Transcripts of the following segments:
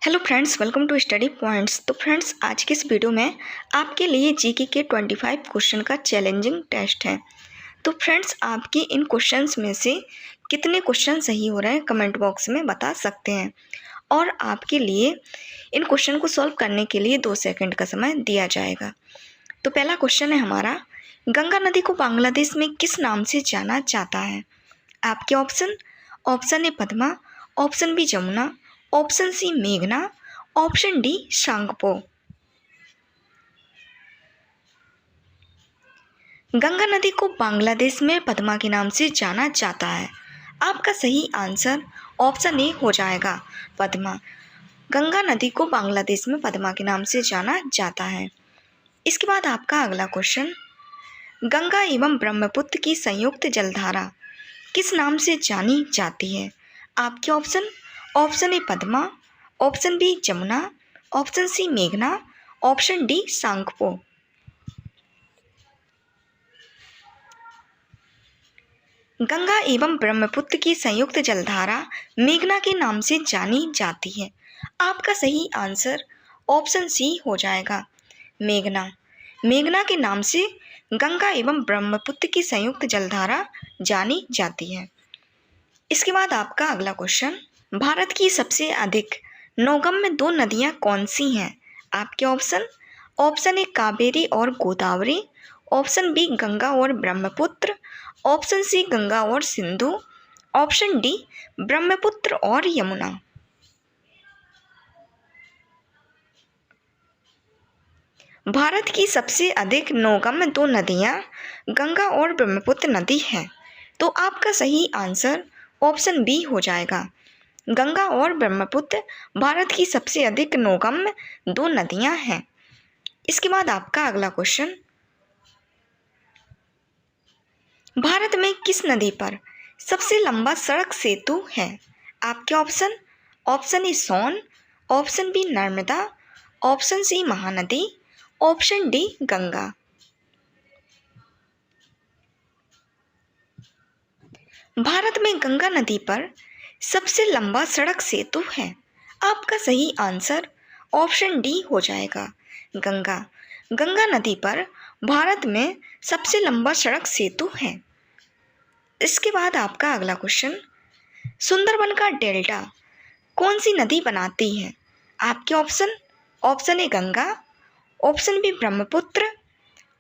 Hello friends, welcome to study points. तो friends, आज की इस वीडियो में आपके लिए जीके के 25 क्वेश्चन का चैलेंजिंग टेस्ट है। तो फ्रेंड्स, आपके इन क्वेश्चंस में से कितने क्वेश्चन सही हो रहे हैं कमेंट बॉक्स में बता सकते हैं। और आपके लिए इन क्वेश्चन को सॉल्व करने के लिए 2 सेकंड का समय दिया जाएगा। तो पहला क्वेश्चन है हमारा, गंगा नदी को बांग्लादेश में किस नाम से जाना जाता है? आपके option A Padma, option B Jamuna, option C मेघना, ऑप्शन डी शांगपो। गंगा नदी को बांग्लादेश में पद्मा के नाम से जाना जाता है। आपका सही आंसर ऑप्शन ए हो जाएगा, पद्मा। गंगा नदी को बांग्लादेश में पद्मा के नाम से जाना जाता है। इसके बाद आपका अगला क्वेश्चन, गंगा एवं ब्रह्मपुत्र की संयुक्त जलधारा किस नाम से जानी जाती है? आपके option A Padma, option B Jamuna, option C मेघना, ऑप्शन डी सांगपो। गंगा एवं ब्रह्मपुत्र की संयुक्त जलधारा मेघना के नाम से जानी जाती है। आपका सही आंसर ऑप्शन सी हो जाएगा, मेघना। मेघना के नाम से गंगा एवं ब्रह्मपुत्र की संयुक्त जलधारा जानी जाती है। इसके बाद आपका अगला क्वेश्चन, भारत की सबसे अधिक नौगम्य 2 नदियां कौन सी हैं? आपके ऑप्शन ए कावेरी और गोदावरी, ऑप्शन बी गंगा और ब्रह्मपुत्र, ऑप्शन सी गंगा और सिंधु, ऑप्शन डी ब्रह्मपुत्र और यमुना। भारत की सबसे अधिक नौगम्य 2 नदियां गंगा और ब्रह्मपुत्र नदी है। तो आपका सही आंसर ऑप्शन बी हो जाएगा, गंगा और ब्रह्मपुत्र भारत की सबसे अधिक नौगम्य 2 नदियां हैं। इसके बाद आपका अगला क्वेश्चन, भारत में किस नदी पर सबसे लंबा सड़क सेतु है? आपके option A Son, option B Narmada, option C Mahanadi, option D Ganga. Bharat में गंगा नदी पर सबसे लंबा सड़क सेतु है। आपका सही आंसर ऑप्शन डी हो जाएगा, गंगा। गंगा नदी पर भारत में सबसे लंबा सड़क सेतु है। इसके बाद आपका अगला क्वेश्चन, सुंदरबन का डेल्टा कौन सी नदी बनाती है? आपके option A Ganga, option B Brahmaputra,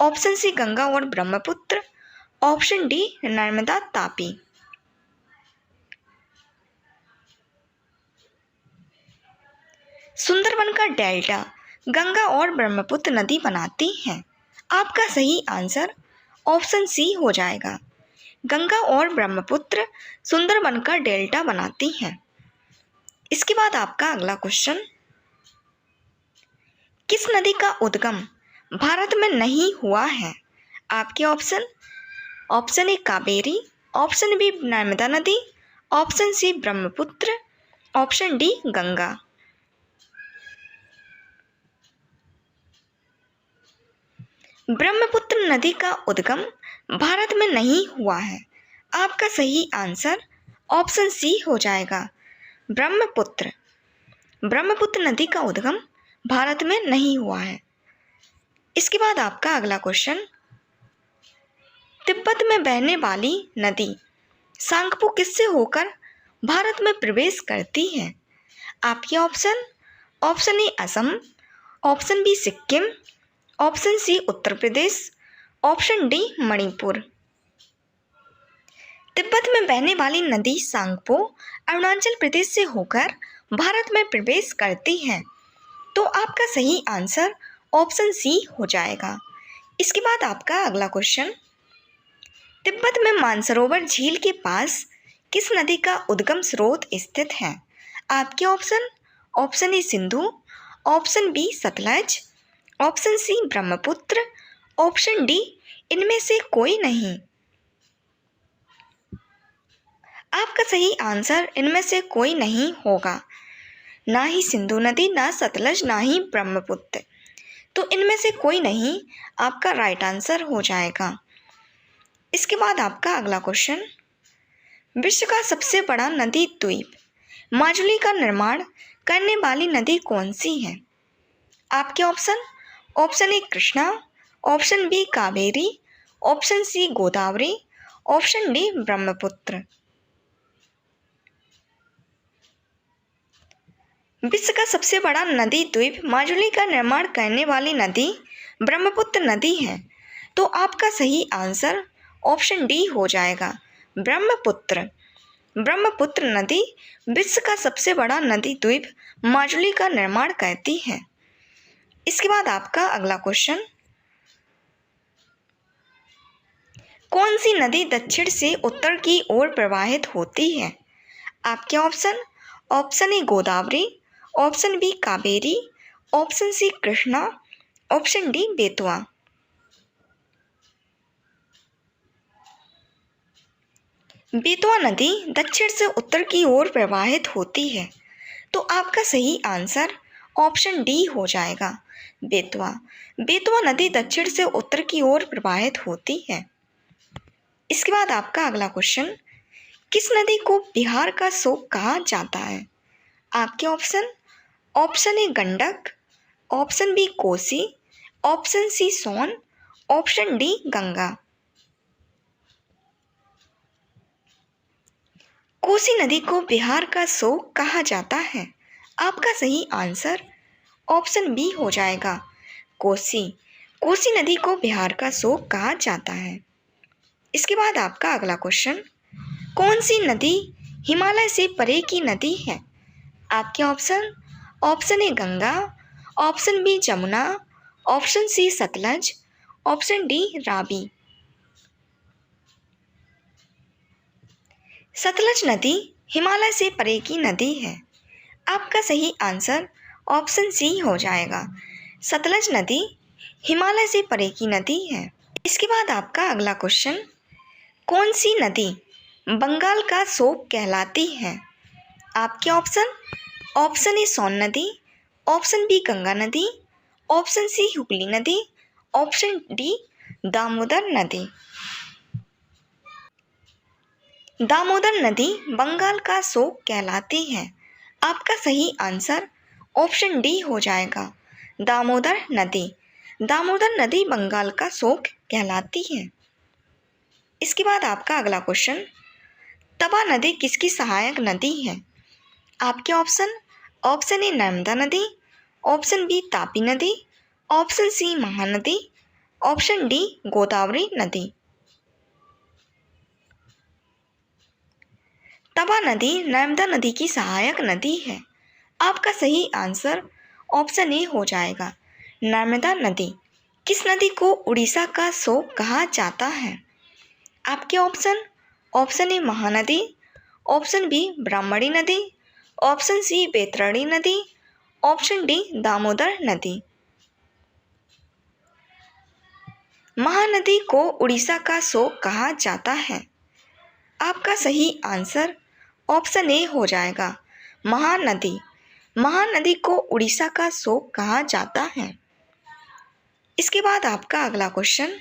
option C Ganga और ब्रह्मपुत्र, ऑप्शन डी नर्मदा तापी। सुंदरबन का डेल्टा गंगा और ब्रह्मपुत्र नदी बनाती हैं। आपका सही आंसर ऑप्शन सी हो जाएगा, गंगा और ब्रह्मपुत्र सुंदरबन का डेल्टा बनाती हैं। इसके बाद आपका अगला क्वेश्चन, किस नदी का उद्गम भारत में नहीं हुआ है? आपके option A Kaveri, option B Narmada नदी, option C Brahmaputra, option D Ganga. Brahmaputra नदी का उद्गम भारत में नहीं हुआ है। आपका सही आंसर ऑप्शन सी हो जाएगा, ब्रह्मपुत्र। ब्रह्मपुत्र नदी का उद्गम भारत में नहीं हुआ है। इसके बाद आपका अगला क्वेश्चन, तिब्बत में बहने वाली नदी सांगपो किससे होकर भारत में प्रवेश करती है? आपके option A Assam, option B Sikkim, option C Uttar Pradesh, option D Manipur. Tibet में बहने वाली नदी सांगपो अरुणाचल प्रदेश से होकर भारत में प्रवेश करती है। तो आपका सही आंसर ऑप्शन सी हो जाएगा। इसके बाद आपका अगला क्वेश्चन, तिब्बत में मानसरोवर झील के पास किस नदी का उद्गम स्रोत स्थित है? आपके option A Sindhu, option B Sutlej, option C Brahmaputra, option D इनमें से कोई नहीं। आपका सही आंसर इनमें से कोई नहीं होगा, ना ही सिंधु नदी, ना सतलज, ना ही ब्रह्मपुत्र। तो इनमें से कोई नहीं आपका राइट आंसर हो जाएगा। इसके बाद आपका अगला क्वेश्चन, विश्व का सबसे बड़ा नदी द्वीप माजुली का निर्माण करने वाली नदी कौन सी है? आपके option: option A Krishna, option B Kaveri, option C Godavari, option D Brahmaputra. विश्व का सबसे बड़ा नदी द्वीप माजुली का निर्माण करने वाली नदी ब्रह्मपुत्र नदी है। तो आपका सही आंसर ऑप्शन डी हो जाएगा, ब्रह्मपुत्र। ब्रह्मपुत्र नदी विश्व का सबसे बड़ा नदी द्वीप माजुली का निर्माण करती है। इसके बाद आपका अगला क्वेश्चन: कौन सी नदी दक्षिण से उत्तर की ओर प्रवाहित होती है? आपके option: option A Godavari, option B Kaveri, option C Krishna, option D Betwa. Betwa नदी दक्षिण से उत्तर की ओर प्रवाहित होती है। तो आपका सही आंसर ऑप्शन डी हो जाएगा, बेतवा। बेतवा नदी दक्षिण से उत्तर की ओर प्रवाहित होती है। इसके बाद आपका अगला क्वेश्चन: किस नदी को बिहार का शोक कहा जाता है? आपके option: option A Gandak, option B Kosi, option C Son, option D Ganga. Kosi नदी को बिहार का शोक कहा जाता है। आपका सही आंसर ऑप्शन बी हो जाएगा, कोसी। कोसी नदी को बिहार का शोक कहा जाता है। इसके बाद आपका अगला क्वेश्चन: कौन सी नदी हिमालय से परे की नदी है? आपके option: option A Ganga, option B Jamuna, option C Sutlej, option D Ravi. Sutlej नदी हिमालय से परे की नदी है। आपका सही आंसर ऑप्शन सी हो जाएगा, सतलज नदी हिमालय से परे की नदी है। इसके बाद आपका अगला क्वेश्चन: कौन सी नदी बंगाल का शोक कहलाती है? आपके ऑप्शन: ऑप्शन ए सोन नदी, ऑप्शन बी गंगा नदी, ऑप्शन सी हुगली नदी, ऑप्शन डी दामोदर नदी। दामोदर नदी बंगाल का शोक कहलाती है। आपका सही आंसर ऑप्शन डी हो जाएगा, दामोदर नदी। दामोदर नदी बंगाल का शोक कहलाती है। इसके बाद आपका अगला क्वेश्चन: तवा नदी किसकी सहायक नदी है? आपके ऑप्शन: ऑप्शन ए नर्मदा नदी, ऑप्शन बी तापी नदी, option C Mahanadi, option D Godavari नदी। तवा नदी नर्मदा नदी की सहायक नदी है। आपका सही आंसर ऑप्शन ए हो जाएगा, नर्मदा नदी। किस नदी को उड़ीसा का शोक कहा जाता है? आपके option: option A Mahanadi, option B Brahmani नदी, ऑप्शन सी बैतरणी नदी, ऑप्शन डी दामोदर नदी। महानदी को उड़ीसा का शोक कहा जाता है। आपका सही आंसर ऑप्शन ए हो जाएगा, महानदी। महानदी को उड़ीसा का शोक कहा जाता है। इसके बाद आपका अगला क्वेश्चन: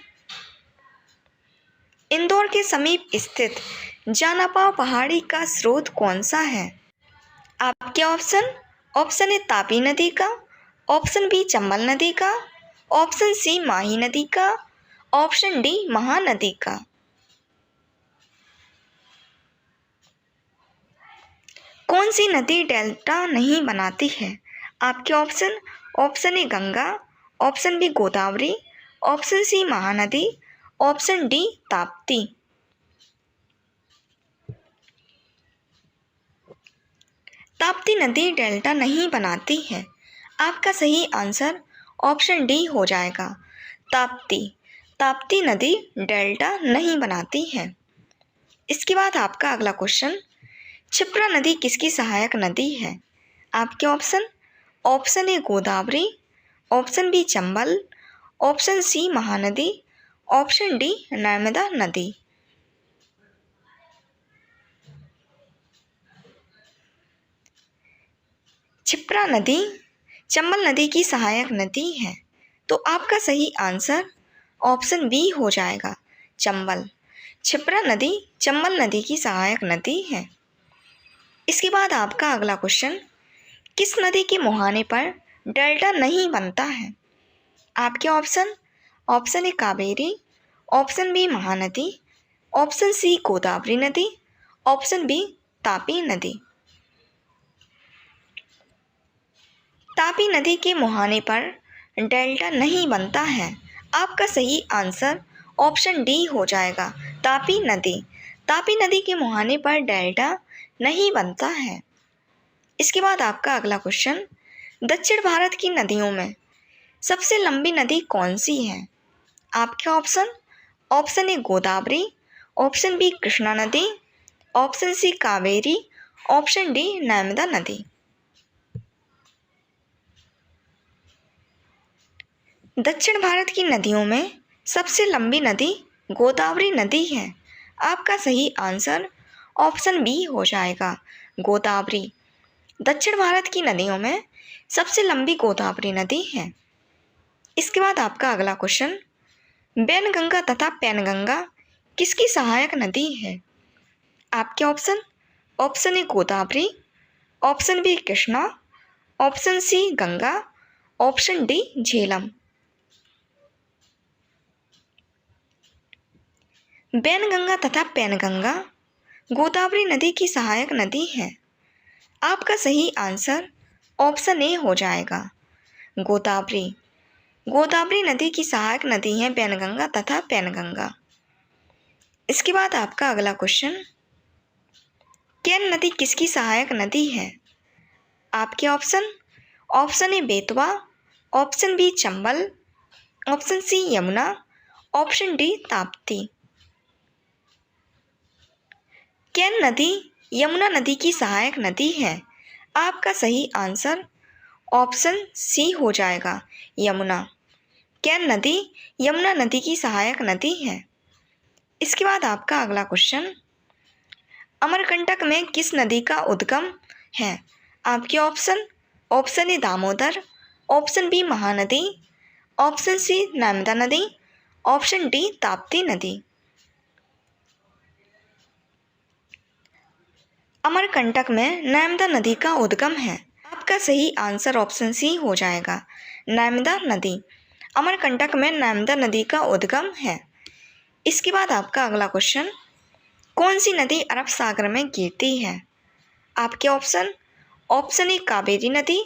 इंदौर के समीप स्थित जानापा पहाड़ी का स्रोत कौन सा है? आपके ऑप्शन: ऑप्शन ए तापी नदी का, ऑप्शन बी चंबल नदी का, ऑप्शन सी माही नदी का, ऑप्शन डी महानदी का। कौन सी नदी डेल्टा नहीं बनाती है? आपके option: option A Ganga, option B Godavari, option C Mahanadi, option D Tapti. Tapti नदी डेल्टा नहीं बनाती है। आपका सही आंसर ऑप्शन डी हो जाएगा, ताप्ती। ताप्ती नदी डेल्टा नहीं बनाती है। इसके बाद आपका अगला क्वेश्चन: क्षिप्रा नदी किसकी सहायक नदी है? आपके option: option A Godavari, option B Chambal, option C Mahanadi, option D Narmada नदी। क्षिप्रा नदी चंबल नदी की सहायक नदी है। तो आपका सही आंसर ऑप्शन बी हो जाएगा, चंबल। क्षिप्रा नदी चंबल नदी की सहायक नदी है। इसके बाद आपका अगला क्वेश्चन: किस नदी के मुहाने पर डेल्टा नहीं बनता है? आपके option option A Kaveri, option B Mahanadi, option C Godavari नदी, ऑप्शन बी तापी नदी। तापी नदी के मुहाने पर डेल्टा नहीं बनता है। आपका सही आंसर ऑप्शन डी हो जाएगा, तापी नदी। तापी नदी के मुहाने पर डेल्टा नहीं बनता है। इसके बाद आपका अगला क्वेश्चन, दक्षिण भारत की नदियों में सबसे लंबी नदी कौन सी है? आपके option option A Godavari, option B Krishna नदी, option C Kaveri, option D Narmada नदी। दक्षिण भारत की नदियों में सबसे लंबी नदी गोदावरी नदी है। आपका सही आंसर ऑप्शन बी हो जाएगा, गोदावरी। दक्षिण भारत की नदियों में सबसे लंबी गोदावरी नदी है। इसके बाद आपका अगला क्वेश्चन, वैनगंगा तथा पैनगंगा किसकी सहायक नदी है? आपके option option A Godavari, option B Krishna, option C Ganga, option D Jhelum. Wainganga तथा पैनगंगा गोदावरी नदी की सहायक नदी है। आपका सही आंसर ऑप्शन ए हो जाएगा, गोदावरी। गोदावरी नदी की सहायक नदी है वैनगंगा तथा पैनगंगा। इसके बाद आपका अगला क्वेश्चन, केन नदी किसकी सहायक नदी है? आपके option option A Betwa, option B Chambal, option C Yamuna, option D Tapti. Ken नदी यमुना नदी की सहायक नदी है। आपका सही आंसर ऑप्शन सी हो जाएगा, यमुना। केन नदी यमुना नदी की सहायक नदी है। इसके बाद आपका अगला क्वेश्चन, अमरकंटक में किस नदी का उद्गम है? आपके option option A Damodar, option B Mahanadi, option C Narmada नदी, ऑप्शन डी ताप्ती नदी। अमरकंटक में नर्मदा नदी का उद्गम है। आपका सही आंसर ऑप्शन सी हो जाएगा, नर्मदा नदी। अमरकंटक में नर्मदा नदी का उद्गम है। इसके बाद आपका अगला क्वेश्चन, कौन सी नदी अरब सागर में गिरती है? आपके ऑप्शन ऑप्शन ए कावेरी नदी,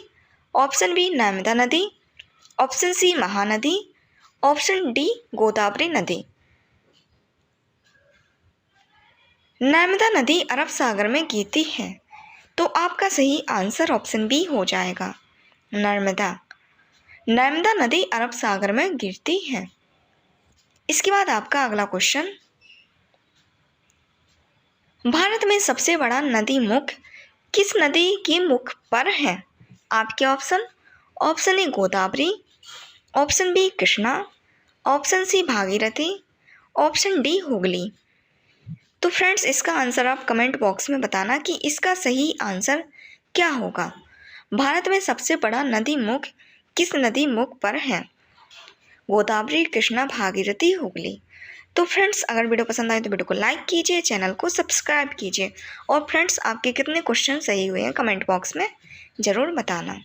ऑप्शन बी नर्मदा नदी, option C Mahanadi, option D Godavari नदी। नर्मदा नदी अरब सागर में गिरती है, तो आपका सही आंसर ऑप्शन बी हो जाएगा, नर्मदा। नर्मदा नदी अरब सागर में गिरती है। इसके बाद आपका अगला क्वेश्चन, भारत में सबसे बड़ा नदी मुख किस नदी के मुख पर है? आपके option option A Godavari, option B Krishna, option C Bhagirathi, option D Hooghly. तो फ्रेंड्स, इसका आंसर आप कमेंट बॉक्स में बताना कि इसका सही आंसर क्या होगा। भारत में सबसे बड़ा नदी मुख किस नदी मुख पर है? गोदावरी, कृष्णा, भागीरथी, हुगली। तो फ्रेंड्स, अगर वीडियो पसंद आए तो वीडियो को लाइक कीजिए, चैनल को सब्सक्राइब कीजिए। और फ्रेंड्स, आपके कितने क्वेश्चन सही हुए हैं कमेंट बॉक्स में ज़रूर बताना।